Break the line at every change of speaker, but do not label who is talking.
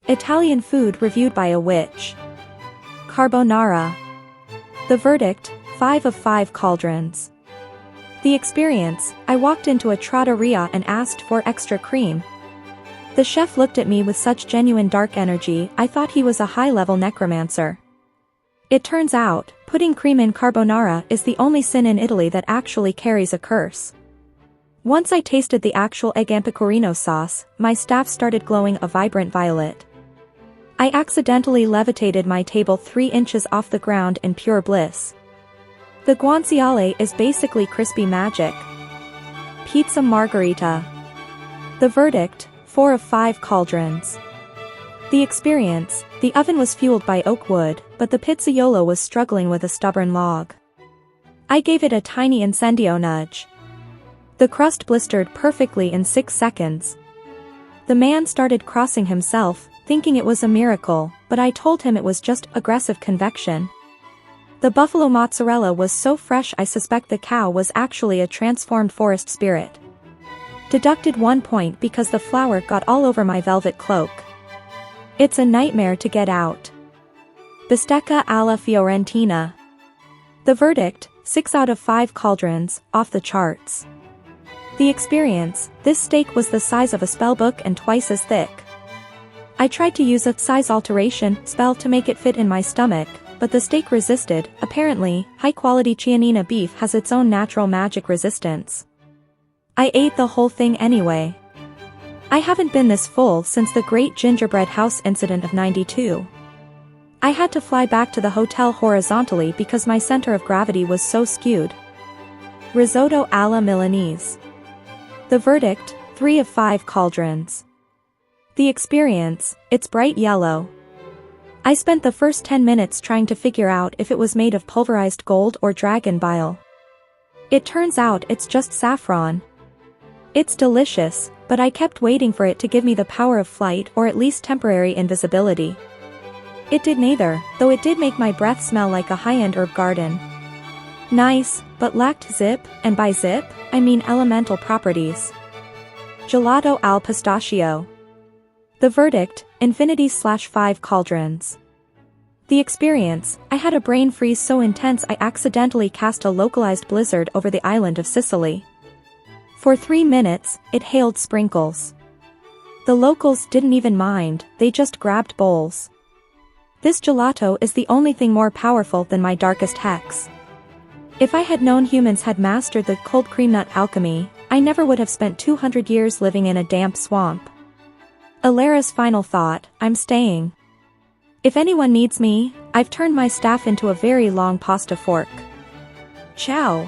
Italian food reviewed by a witch. Carbonara. The verdict, 5 of 5 cauldrons. The experience, I walked into a trattoria and asked for extra cream. The chef looked at me with such genuine dark energy, I thought he was a high-level necromancer. It turns out, putting cream in carbonara is the only sin in Italy that actually carries a curse. Once I tasted the actual egg and pecorino sauce, my staff started glowing a vibrant violet. I accidentally levitated my table 3 inches off the ground in pure bliss. The guanciale is basically crispy magic. Pizza margherita. The verdict, 4 of 5 cauldrons. The experience, the oven was fueled by oak wood, but the pizzaiolo was struggling with a stubborn log. I gave it a tiny incendio nudge. The crust blistered perfectly in 6 seconds. The man started crossing himself, thinking it was a miracle, but I told him it was just aggressive convection. The buffalo mozzarella was so fresh I suspect the cow was actually a transformed forest spirit. Deducted 1 point because the flour got all over my velvet cloak. It's a nightmare to get out. Bistecca alla Fiorentina. The verdict, 6 out of 5 cauldrons, off the charts. The experience, this steak was the size of a spellbook and twice as thick. I tried to use a size alteration spell to make it fit in my stomach, but the steak resisted. Apparently, high-quality Chianina beef has its own natural magic resistance. I ate the whole thing anyway. I haven't been this full since the Great Gingerbread House incident of '92. I had to fly back to the hotel horizontally because my center of gravity was so skewed. Risotto alla Milanese. The verdict, 3 of 5 cauldrons. The experience, it's bright yellow. I spent the first 10 minutes trying to figure out if it was made of pulverized gold or dragon bile. It turns out it's just saffron. It's delicious, but I kept waiting for it to give me the power of flight or at least temporary invisibility. It did neither, though it did make my breath smell like a high-end herb garden. Nice, but lacked zip, and by zip, I mean elemental properties. Gelato al pistachio. The verdict, infinity/5 cauldrons. The experience, I had a brain freeze so intense I accidentally cast a localized blizzard over the island of Sicily. For 3 minutes, it hailed sprinkles. The locals didn't even mind, they just grabbed bowls. This gelato is the only thing more powerful than my darkest hex. If I had known humans had mastered the cold cream nut alchemy, I never would have spent 200 years living in a damp swamp. Alara's final thought, I'm staying. If anyone needs me, I've turned my staff into a very long pasta fork. Ciao.